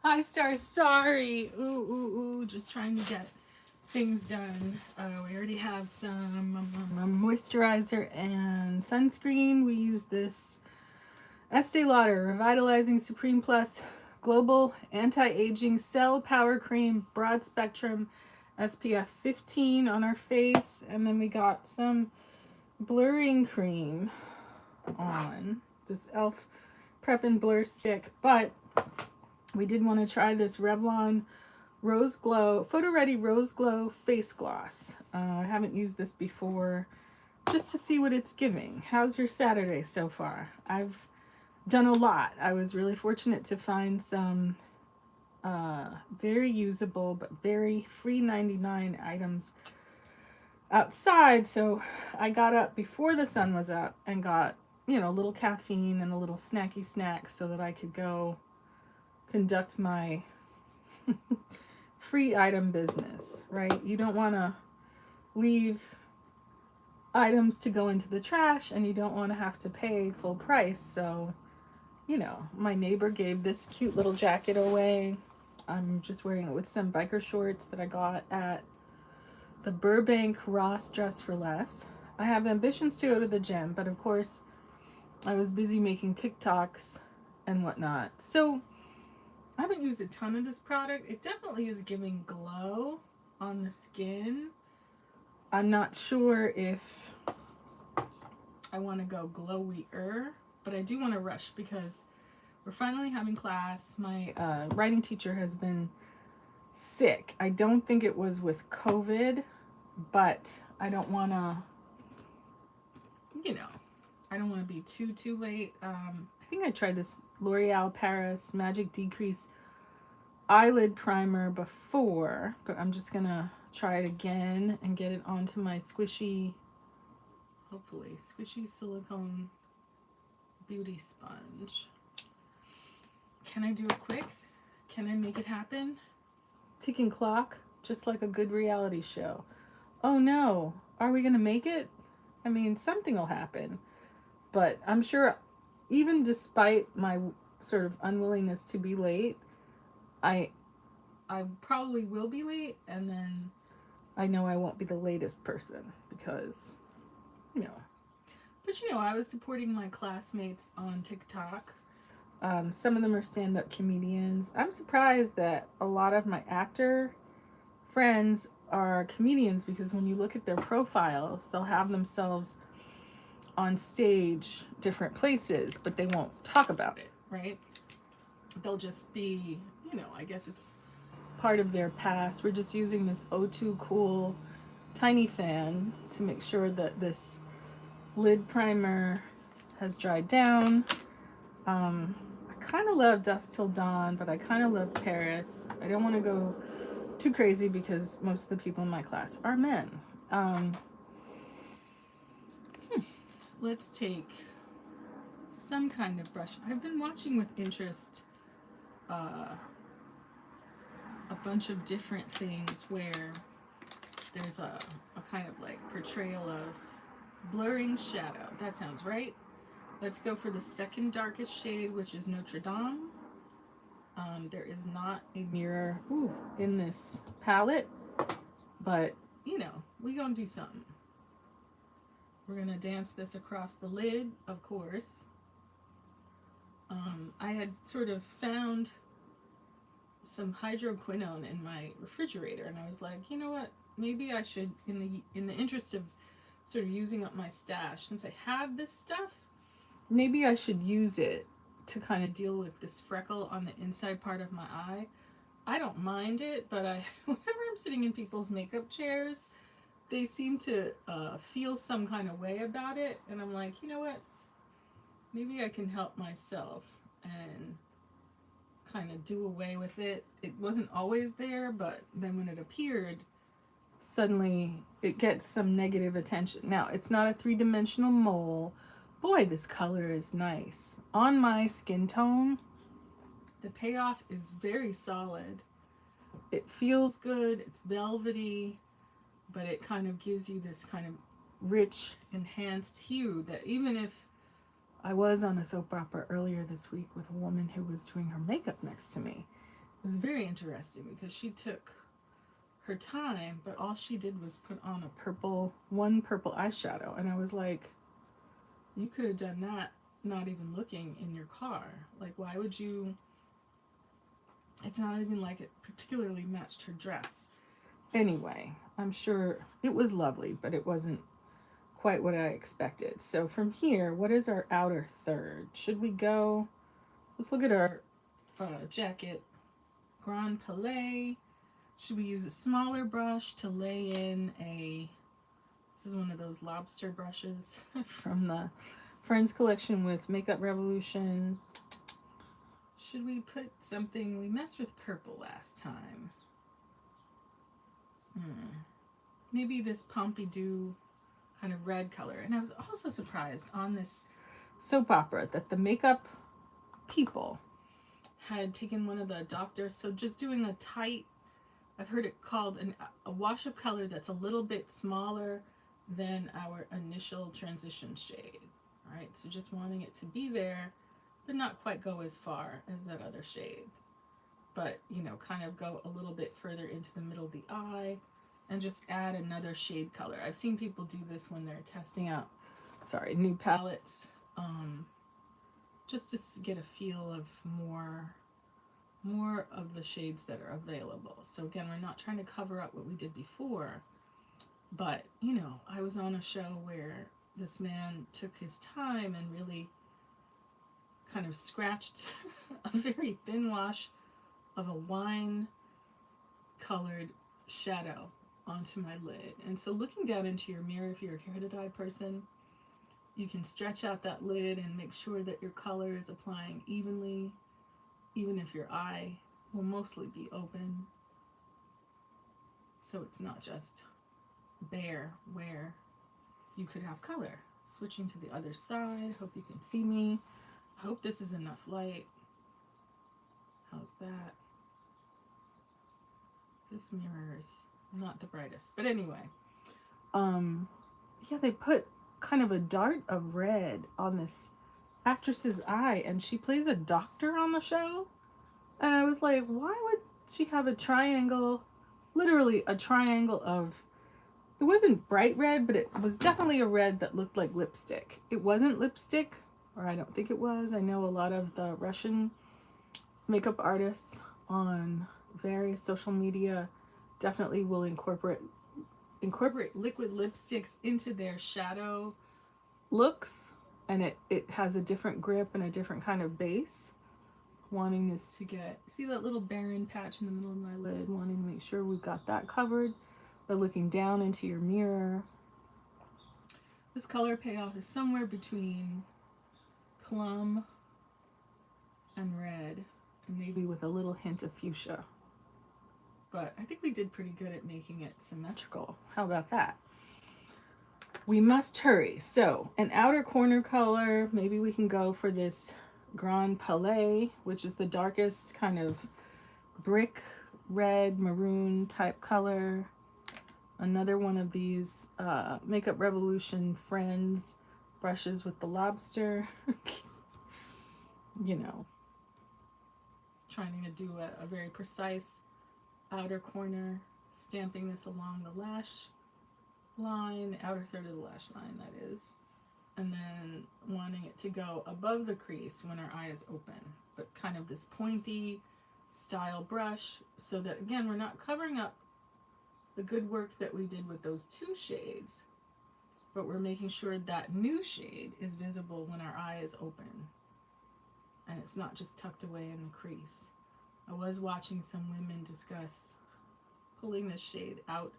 Hi, Star. Sorry. Ooh. Just trying to get things done. We already have some moisturizer and sunscreen. We use this Estee Lauder Revitalizing Supreme Plus Global Anti-Aging Cell Power Cream Broad Spectrum SPF 15 on our face. And then we got some blurring cream on this e.l.f. Prep and Blur Stick. But we did want to try this Revlon Rose Glow, Photoready Rose Glow Face Gloss. I haven't used this before, just to see what it's giving. How's your Saturday so far? I've done a lot. I was really fortunate to find some very usable but very free 99 items outside. So I got up before the sun was up and got, a little caffeine and a little snacky snack so that I could go conduct my free item business, right? You don't want to leave items to go into the trash and you don't want to have to pay full price. So, my neighbor gave this cute little jacket away. I'm just wearing it with some biker shorts that I got at the Burbank Ross Dress for Less. I have ambitions to go to the gym, but of course, I was busy making TikToks and whatnot. So, I haven't used a ton of this product. It definitely is giving glow on the skin. I'm not sure if I want to go glowier, but I do want to rush because we're finally having class. My writing teacher has been sick. I don't think it was with COVID, but I don't want to, I don't want to be too late. I think I tried this L'Oreal Paris Magic Decrease eyelid primer before, but I'm just gonna try it again and get it onto my squishy, hopefully squishy silicone beauty sponge. Can I do it quick? Can I make it happen? Ticking clock, just like a good reality show. Oh no, are we gonna make it? I mean, something will happen, but I'm sure even despite my sort of unwillingness to be late, I probably will be late, and then I know I won't be the latest person because, But I was supporting my classmates on TikTok. Some of them are stand-up comedians. I'm surprised that a lot of my actor friends are comedians because when you look at their profiles, they'll have themselves on stage different places, but they won't talk about it, right? They'll just be, I guess it's part of their past. We're just using this O2 Cool tiny fan to make sure that this lid primer has dried down. I kind of love Dusk Till Dawn, but I kind of love Paris. I don't want to go too crazy because most of the people in my class are men. Let's take some kind of brush. I've been watching with interest a bunch of different things where there's a kind of like portrayal of blurring shadow. That sounds right. Let's go for the second darkest shade, which is Notre Dame. There is not a mirror in this palette, but we gonna do something. We're gonna dance this across the lid, of course. I had sort of found some hydroquinone in my refrigerator, and I was like, you know what? Maybe I should, in the interest of sort of using up my stash, since I have this stuff, maybe I should use it to kind of deal with this freckle on the inside part of my eye. I don't mind it, but whenever I'm sitting in people's makeup chairs, they seem to feel some kind of way about it, and I'm like, you know what? Maybe I can help myself and kind of do away with it. It wasn't always there, but then when it appeared, suddenly it gets some negative attention. Now, it's not a three-dimensional mole. Boy, this color is nice. On my skin tone, the payoff is very solid. It feels good, it's velvety, but it kind of gives you this kind of rich, enhanced hue that even if I was on a soap opera earlier this week with a woman who was doing her makeup next to me, was very interesting because she took her time, but all she did was put on one purple eyeshadow. And I was like, you could have done that not even looking in your car. Like, why would you? It's not even like it particularly matched her dress. Anyway, I'm sure it was lovely, but it wasn't quite what I expected. So from here, what is our outer third? Should we go? Let's look at our jacket. Grand Palais. Should we use a smaller brush to lay in a... This is one of those lobster brushes from the Friends collection with Makeup Revolution. Should we put something... We messed with purple last time. Maybe this Pompidou kind of red color. And I was also surprised on this soap opera that the makeup people had taken one of the doctors. So just doing a tight... I've heard it called a wash of color that's a little bit smaller than our initial transition shade. All right, so just wanting it to be there, but not quite go as far as that other shade. But, you know, kind of go a little bit further into the middle of the eye and just add another shade color. I've seen people do this when they're testing out, new palettes, just to get a feel of more of the shades that are available. So again, we're not trying to cover up what we did before, but you know, I was on a show where this man took his time and really kind of scratched a very thin wash of a wine colored shadow onto my lid. And so looking down into your mirror, if you're a hooded eye person, you can stretch out that lid and make sure that your color is applying evenly, even if your eye will mostly be open, so it's not just bare where you could have color. Switching to the other side. Hope you can see me. I hope this is enough light. How's that? This mirror is not the brightest, but anyway, yeah, they put kind of a dart of red on this actress's eye, and she plays a doctor on the show. And I was like, why would she have a triangle, literally a triangle of, it wasn't bright red, but it was definitely a red that looked like lipstick. It wasn't lipstick, or I don't think it was. I know a lot of the Russian makeup artists on various social media definitely will incorporate liquid lipsticks into their shadow looks, and it has a different grip and a different kind of base. Wanting this to get, see that little barren patch in the middle of my lid, wanting to make sure we've got that covered by looking down into your mirror. This color payoff is somewhere between plum and red, and maybe with a little hint of fuchsia. But I think we did pretty good at making it symmetrical. How about that? We must hurry. So an outer corner color, maybe we can go for this Grand Palais, which is the darkest kind of brick red maroon type color. Another one of these Makeup Revolution Friends brushes with the lobster. You know, trying to do a very precise outer corner, stamping this along the lash line, the outer third of the lash line, that is. And then wanting it to go above the crease when our eye is open, but kind of this pointy style brush, so that again, we're not covering up the good work that we did with those two shades, but we're making sure that new shade is visible when our eye is open and it's not just tucked away in the crease. I was watching some women discuss pulling this shade out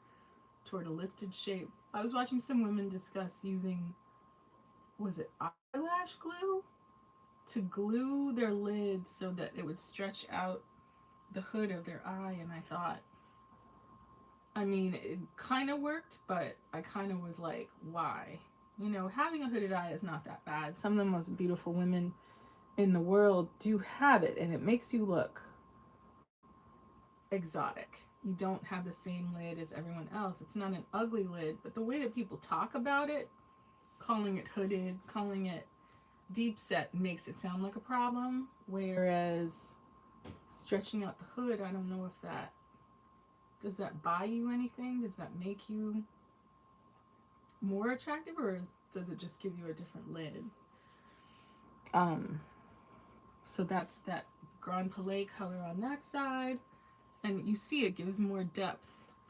toward a lifted shape. I was watching some women discuss using, was it eyelash glue, to glue their lids so that it would stretch out the hood of their eye. And I thought, I mean, it kind of worked, but I kind of was like, why? You know, having a hooded eye is not that bad. Some of the most beautiful women in the world do have it, and it makes you look exotic. You don't have the same lid as everyone else. It's not an ugly lid, but the way that people talk about it, calling it hooded, calling it deep set, makes it sound like a problem. Whereas stretching out the hood. I don't know if that, does that buy you anything? Does that make you more attractive, or does it just give you a different lid? Um, so that's that Grand Palais color on that side. And you see it gives more depth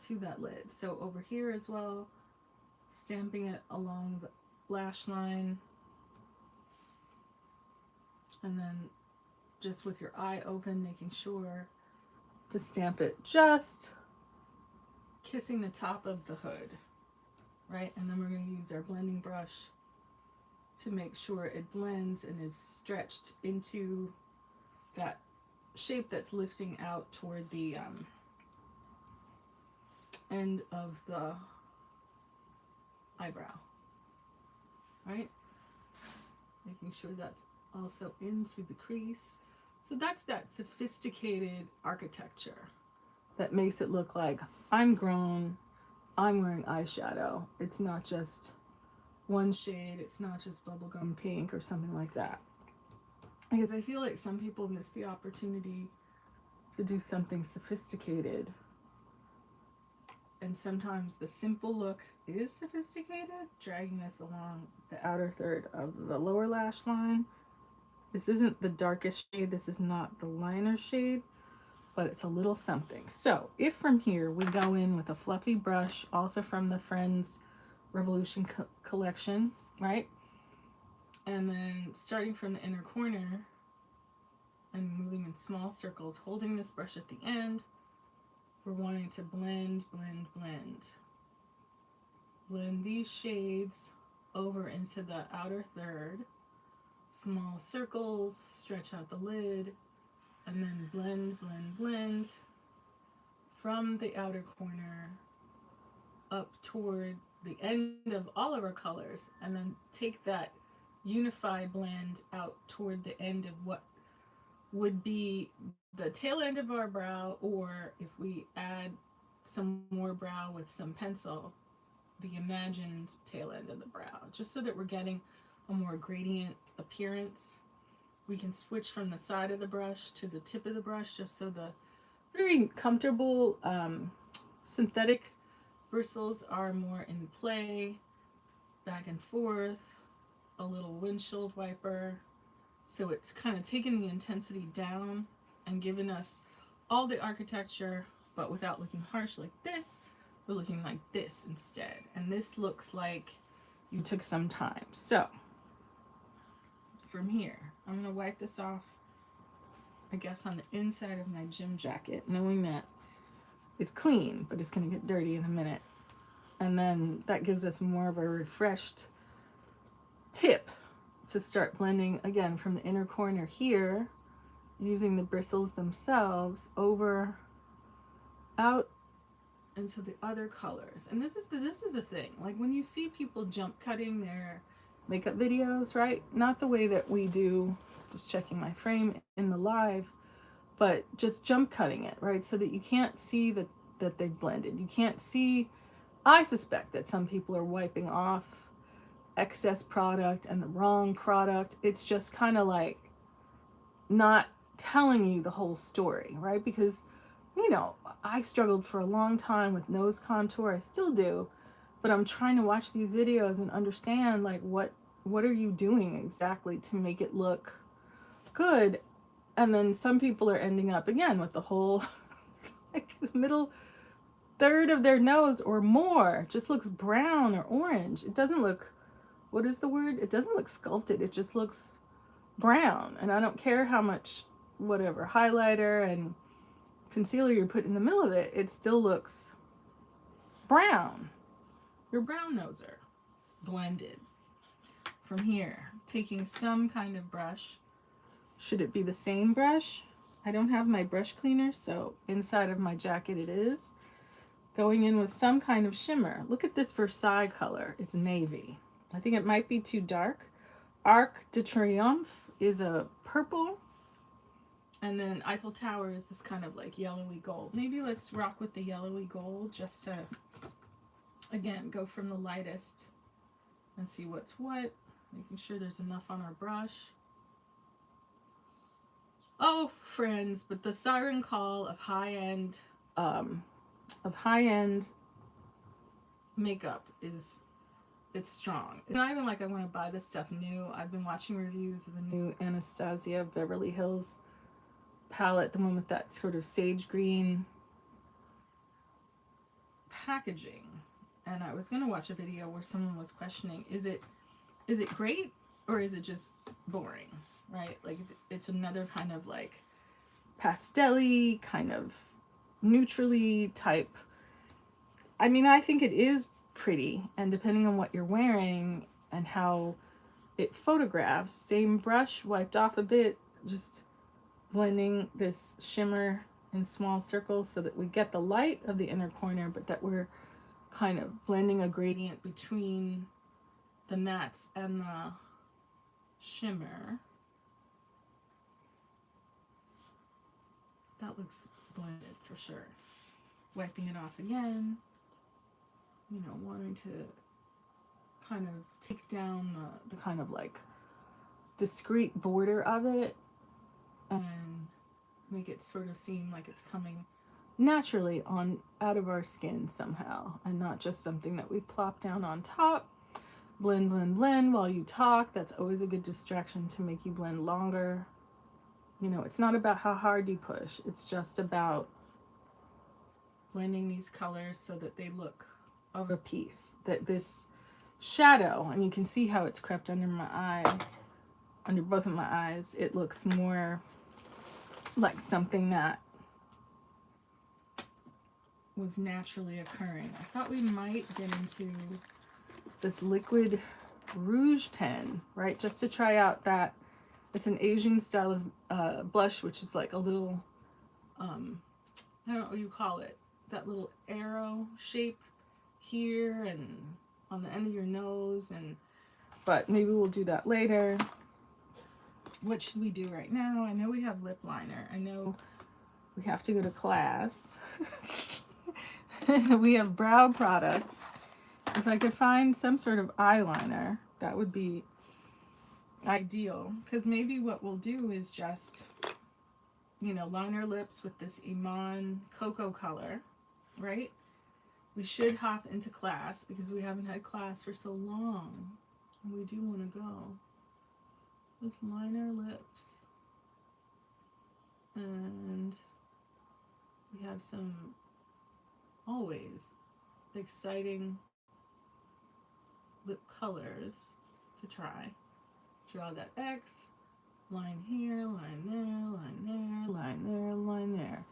to that lid. So over here as well, stamping it along the lash line. And then just with your eye open, making sure to stamp it, just kissing the top of the hood, right? And then we're going to use our blending brush to make sure it blends and is stretched into that shape that's lifting out toward the end of the eyebrow, right? Making sure that's also into the crease. So that's that sophisticated architecture that makes it look like I'm grown, I'm wearing eyeshadow. It's not just one shade, it's not just bubblegum pink or something like that. Because I feel like some people miss the opportunity to do something sophisticated. And sometimes the simple look is sophisticated, dragging us along the outer third of the lower lash line. This isn't the darkest shade, this is not the liner shade, but it's a little something. So if from here we go in with a fluffy brush, also from the Friends Revolution collection, right? And then starting from the inner corner and moving in small circles, holding this brush at the end, we're wanting to blend, blend, blend. Blend these shades over into the outer third, small circles, stretch out the lid, and then blend, blend, blend from the outer corner up toward the end of all of our colors, and then take that unified blend out toward the end of what would be the tail end of our brow, or if we add some more brow with some pencil, the imagined tail end of the brow, just so that we're getting a more gradient appearance. We can switch from the side of the brush to the tip of the brush, just so the very comfortable synthetic bristles are more in play, back and forth, a little windshield wiper. So it's kind of taking the intensity down and giving us all the architecture, but without looking harsh like this. We're looking like this instead. And this looks like you took some time. So from here, I'm going to wipe this off, I guess, on the inside of my gym jacket, knowing that it's clean, but it's going to get dirty in a minute. And then that gives us more of a refreshed tip to start blending again from the inner corner here, using the bristles themselves over out into the other colors. And this is the thing, like when you see people jump cutting their makeup videos, right? Not the way that we do, just checking my frame in the live, but just jump cutting it, right? So that you can't see that they've blended. You can't see, I suspect that some people are wiping off excess product and the wrong product. It's just kind of like not telling you the whole story, right? Because, you know, I struggled for a long time with nose contour. I still do, but I'm trying to watch these videos and understand, like, what are you doing exactly to make it look good? And then some people are ending up again with the whole like the middle third of their nose or more just looks brown or orange. It doesn't look, what is the word? It doesn't look sculpted. It just looks brown. And I don't care how much whatever highlighter and concealer you put in the middle of it, it still looks brown. Your brown noser blended. From here, taking some kind of brush. Should it be the same brush? I don't have my brush cleaner, so inside of my jacket it is. Going in with some kind of shimmer. Look at this Versailles color. It's navy. I think it might be too dark. Arc de Triomphe is a purple. And then Eiffel Tower is this kind of like yellowy gold. Maybe let's rock with the yellowy gold just to, again, go from the lightest and see what's what. Making sure there's enough on our brush. Oh, friends, but the siren call of um, high-end makeup is, it's strong. It's not even like I want to buy this stuff new. I've been watching reviews of the new Anastasia Beverly Hills palette, the one with that sort of sage green packaging. And I was going to watch a video where someone was questioning, is it great or is it just boring, right? Like it's another kind of like pastel-y, kind of neutrally type. I mean, I think it is pretty, and depending on what you're wearing and how it photographs, same brush, wiped off a bit, just blending this shimmer in small circles so that we get the light of the inner corner, but that we're kind of blending a gradient between the mattes and the shimmer. That looks blended for sure. Wiping it off again, you know, wanting to kind of take down the kind of like discreet border of it and make it sort of seem like it's coming naturally on out of our skin somehow, and not just something that we plop down on top. Blend, blend, blend while you talk. That's always a good distraction to make you blend longer. You know, it's not about how hard you push. It's just about blending these colors so that they look of a piece. That this shadow, and you can see how it's crept under my eye, under both of my eyes, it looks more like something that was naturally occurring. I thought we might get into this liquid rouge pen, right? Just to try out that. It's an Asian style of blush, which is like a little, I don't know what you call it, that little arrow shape here and on the end of your nose. And but maybe we'll do that later. What should we do right now? I know we have lip liner. I know we have to go to class. We have brow products. If I could find some sort of eyeliner, that would be ideal, because maybe what we'll do is just, you know, line our lips with this Iman cocoa color, right? We should hop into class because we haven't had class for so long, and we do want to go. Let's line our lips, and we have some always exciting lip colors to try. Draw that X, line here, line there, line there, line there, line there.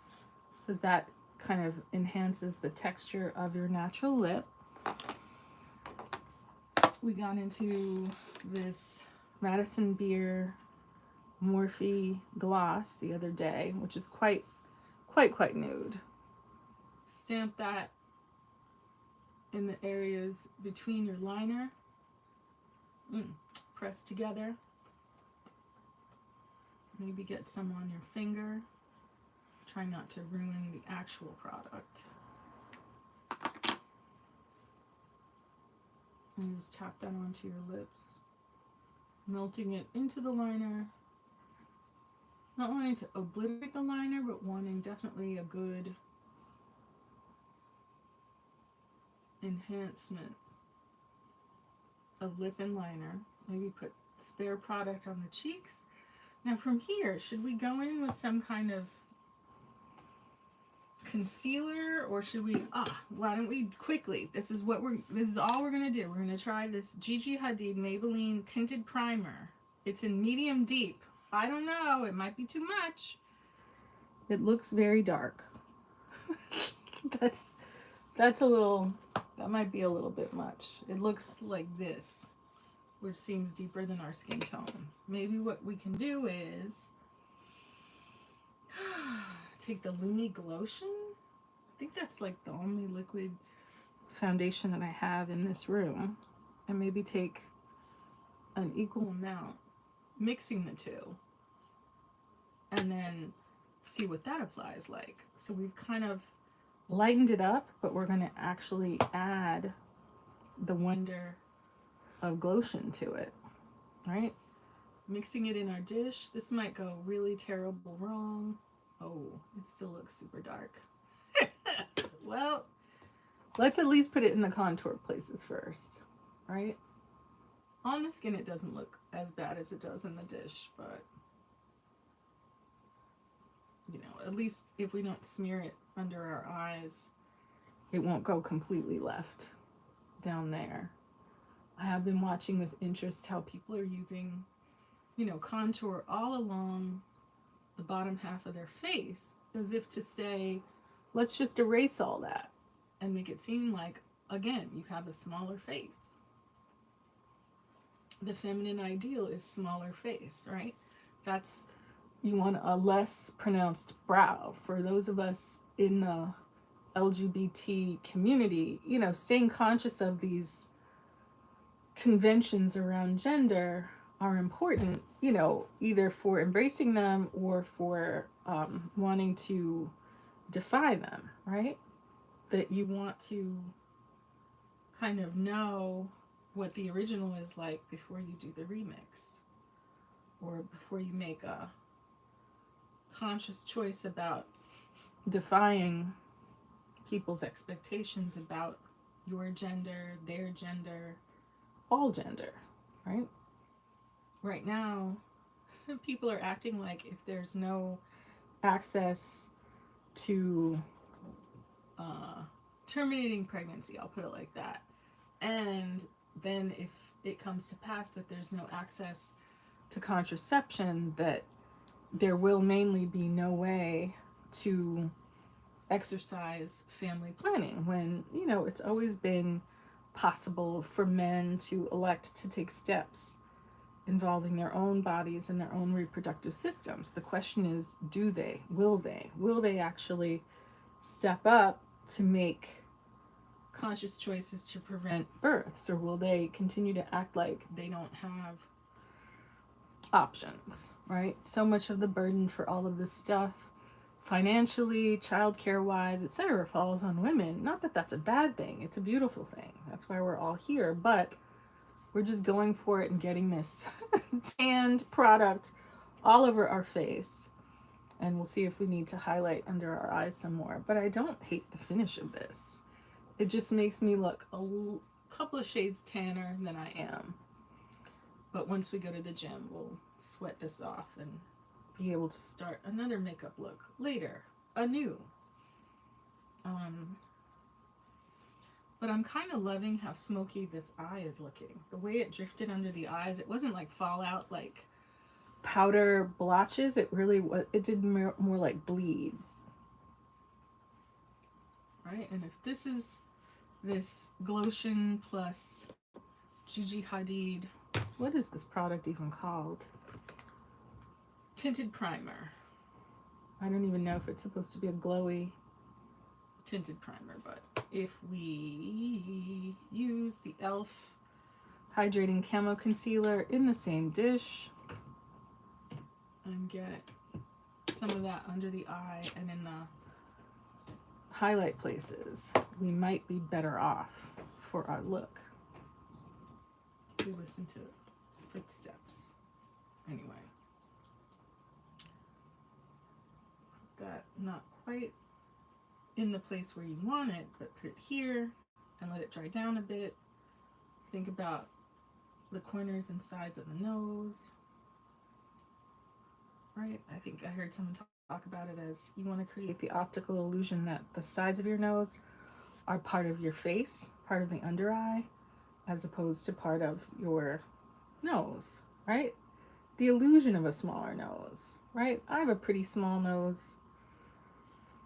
Because that kind of enhances the texture of your natural lip. We got into this Madison Beer Morphe gloss the other day, which is quite nude. Stamp that in the areas between your liner. Press together. Maybe get some on your finger. Try not to ruin the actual product. And just tap that onto your lips, melting it into the liner. Not wanting to obliterate the liner, but wanting definitely a good enhancement of lip and liner. Maybe put spare product on the cheeks. Now from here, should we go in with some kind of concealer, or should we, why don't we quickly, this is all we're gonna do. We're gonna try this Gigi Hadid Maybelline tinted primer. It's in medium deep. I don't know, it might be too much. It looks very dark. that's a little, that might be a little bit much. It looks like this, which seems deeper than our skin tone. Maybe what we can do is take the Lumi Glotion. I think that's like the only liquid foundation that I have in this room. And maybe take an equal amount, mixing the two, and then see what that applies like. So we've kind of lightened it up, but we're going to actually add the wonder of Glotion to it, right? Mixing it in our dish. This might go really terrible wrong. Oh, it still looks super dark. Well, let's at least put it in the contour places first, right? On the skin, it doesn't look as bad as it does in the dish, but you know, at least if we don't smear it under our eyes, it won't go completely left down there. I have been watching with interest how people are using, you know, contour all along the bottom half of their face as if to say, let's just erase all that and make it seem like, again, you have a smaller face. The feminine ideal is smaller face, right? That's, you want a less pronounced brow. For those of us in the LGBT community, you know, staying conscious of these conventions around gender are important, you know, either for embracing them or for wanting to defy them, right? That you want to kind of know what the original is like before you do the remix or before you make a conscious choice about defying people's expectations about your gender, their gender, all gender, right? Right now, people are acting like if there's no access to terminating pregnancy, I'll put it like that, and then if it comes to pass that there's no access to contraception, that there will mainly be no way to exercise family planning when, you know, it's always been possible for men to elect to take steps involving their own bodies and their own reproductive systems. The question is, do they? Will they? Will they actually step up to make conscious choices to prevent births, or will they continue to act like they don't have options, right? So much of the burden for all of this stuff, financially, childcare wise, etc., falls on women. Not that that's a bad thing, it's a beautiful thing. That's why we're all here, but we're just going for it and getting this tanned product all over our face. And we'll see if we need to highlight under our eyes some more. But I don't hate the finish of this. It just makes me look a couple of shades tanner than I am. But once we go to the gym, we'll sweat this off and be able to start another makeup look later, anew. But I'm kind of loving how smoky this eye is looking. The way it drifted under the eyes, it wasn't like fallout, like powder blotches. It really was, it did more like bleed. Right? And if this is this Glotion plus Gigi Hadid, what is this product even called? Tinted primer. I don't even know if it's supposed to be a glowy tinted primer, but if we use the e.l.f. Hydrating Camo Concealer in the same dish and get some of that under the eye and in the highlight places, we might be better off for our look. So listen to footsteps. Anyway, that not quite in the place where you want it, but put it here and let it dry down a bit. Think about the corners and sides of the nose. Right? I think I heard someone talk about it as you want to create the optical illusion that the sides of your nose are part of your face, part of the under eye, as opposed to part of your nose, right? The illusion of a smaller nose, right? I have a pretty small nose.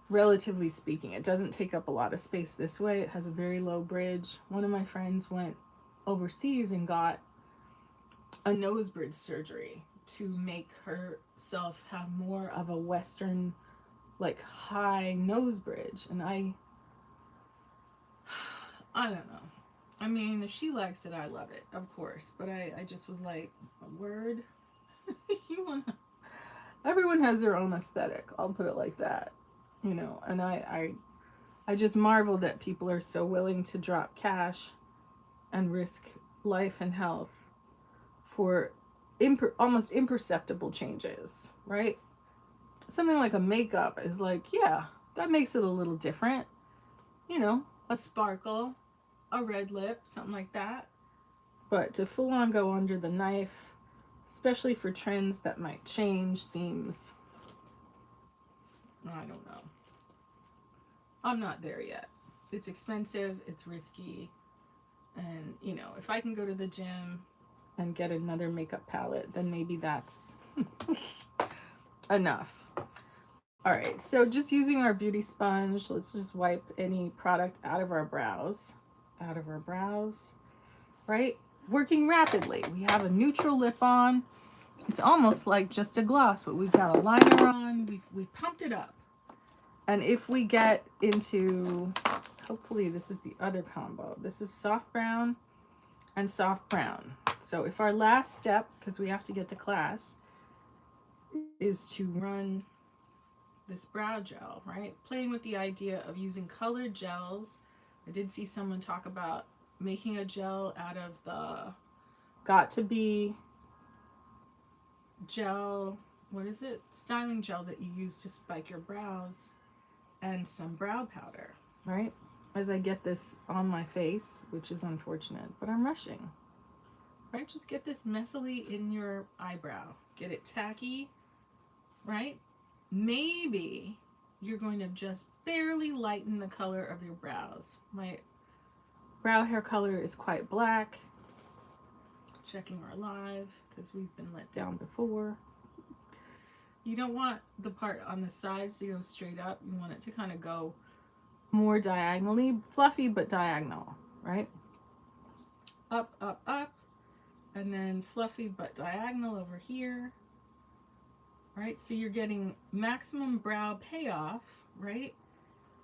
Relatively speaking, it doesn't take up a lot of space this way. It has a very low bridge. One of my friends went overseas and got a nose bridge surgery to make herself have more of a Western, like, high nose bridge. And I don't know. I mean, if she likes it, I love it, of course. But I just was like, a word? You wanna... Everyone has their own aesthetic. I'll put it like that. You know, and I just marvel that people are so willing to drop cash and risk life and health for almost imperceptible changes, right? Something like a makeup is like, yeah, that makes it a little different. You know, a sparkle, a red lip, something like that. But to full on go under the knife, especially for trends that might change, seems, I don't know. I'm not there yet. It's expensive, it's risky, and you know, if I can go to the gym and get another makeup palette, then maybe that's enough. All right, so just using our beauty sponge, let's just wipe any product out of our brows. Out of our brows, right? Working rapidly. We have a neutral lip on. It's almost like just a gloss, but we've got a liner on. We've pumped it up. And if we get into, hopefully this is the other combo. This is soft brown and soft brown. So if our last step, because we have to get to class, is to run this brow gel, right? Playing with the idea of using colored gels. I did see someone talk about making a gel out of the Got to Be gel, what is it? Styling gel that you use to spike your brows, and some brow powder, right? As I get this on my face, which is unfortunate, but I'm rushing, right? Just get this messily in your eyebrow. Get it tacky, right? Maybe you're going to just barely lighten the color of your brows. My brow hair color is quite black. Checking our live because we've been let down before. You don't want the part on the sides to go straight up. You want it to kind of go more diagonally, fluffy but diagonal, right? Up, up, up, and then fluffy but diagonal over here. Right, so you're getting maximum brow payoff, right?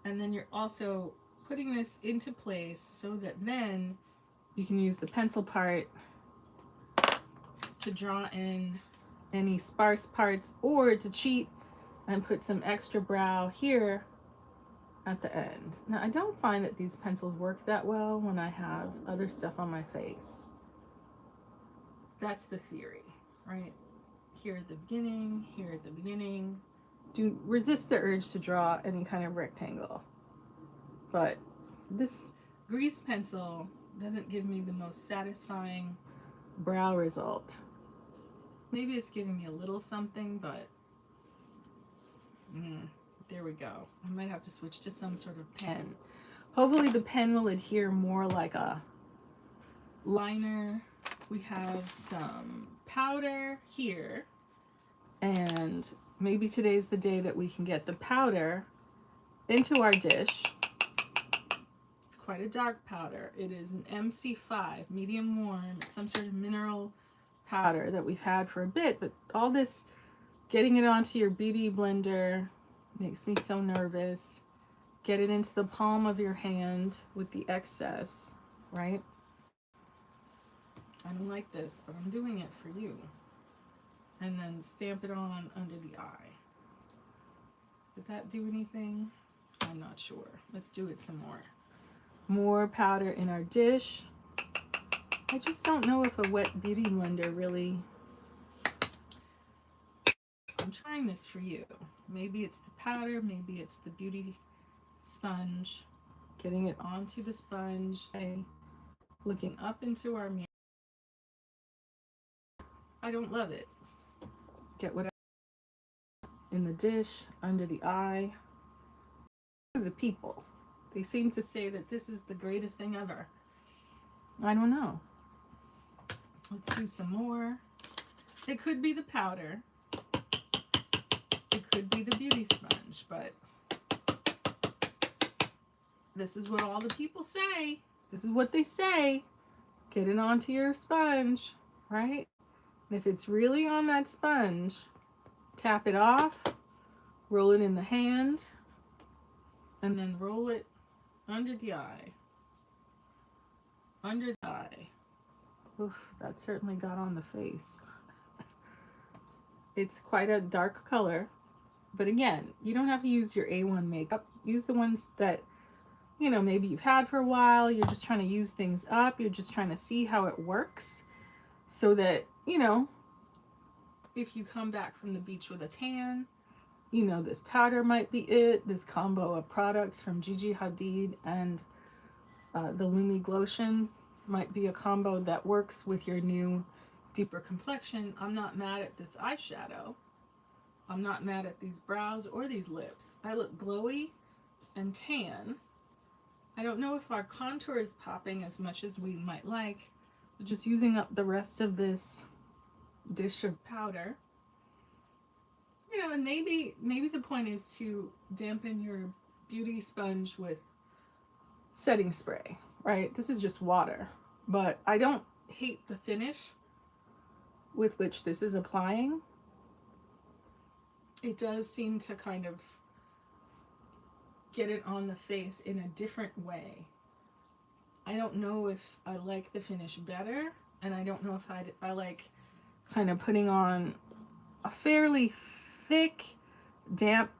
And then you're also putting this into place so that then you can use the pencil part to draw in any sparse parts, or to cheat and put some extra brow here at the end. Now, I don't find that these pencils work that well when I have other stuff on my face. That's the theory, right? Here at the beginning, here at the beginning. Do resist the urge to draw any kind of rectangle. But this grease pencil doesn't give me the most satisfying brow result. Maybe it's giving me a little something, but there we go. I might have to switch to some sort of pen. Hopefully the pen will adhere more like a liner. We have some powder here, and maybe today's the day that we can get the powder into our dish. It's quite a dark powder. It is an MC5, medium warm. It's some sort of mineral powder that we've had for a bit, but all this getting it onto your beauty blender makes me so nervous. Get it into the palm of your hand with the excess, right? I don't like this, but I'm doing it for you. And then stamp it on under the eye. Did that do anything? I'm not sure. Let's do it some more. More powder in our dish. I just don't know if a wet beauty blender really... I'm trying this for you. Maybe it's the powder, maybe it's the beauty sponge. Getting it onto the sponge. Looking up into our mirror. I don't love it. Get whatever in the dish, under the eye. The people, they seem to say that this is the greatest thing ever. I don't know. Let's do some more. It could be the powder. It could be the beauty sponge, but this is what all the people say. This is what they say. Get it onto your sponge, right? And if it's really on that sponge, tap it off, roll it in the hand, and then roll it under the eye. Under the eye. Oof, that certainly got on the face. It's quite a dark color. But again, you don't have to use your A1 makeup. Use the ones that, you know, maybe you've had for a while. You're just trying to use things up. You're just trying to see how it works so that, you know, if you come back from the beach with a tan, you know this powder might be it. This combo of products from Gigi Hadid and the Lumi Glotion might be a combo that works with your new deeper complexion. I'm not mad at this eyeshadow. I'm not mad at these brows or these lips. I look glowy and tan. I don't know if our contour is popping as much as we might like. We're just using up the rest of this dish of powder. You know, and maybe the point is to dampen your beauty sponge with setting spray, right? This is just water, but I don't hate the finish with which this is applying. It does seem to kind of get it on the face in a different way. I don't know if I like the finish better, and I don't know if I like kind of putting on a fairly thick, damp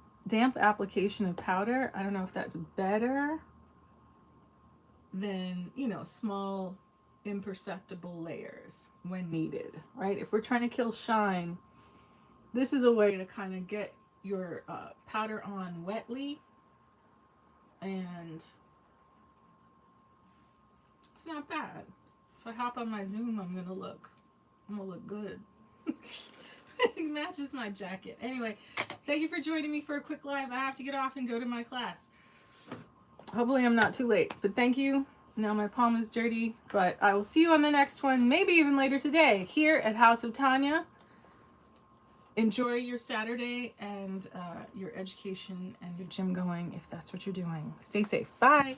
application of powder. I don't know if that's better than, you know, small, imperceptible layers when needed, right? If we're trying to kill shine, this is a way to kind of get your powder on wetly, and it's not bad. If I hop on my Zoom, I'm gonna look good. It matches my jacket. Anyway, thank you for joining me for a quick live. I have to get off and go to my class. Hopefully I'm not too late, but thank you. Now my palm is dirty, but I will see you on the next one, maybe even later today, here at House of Tanya. Enjoy your Saturday and your education and your gym going if that's what you're doing. Stay safe. Bye.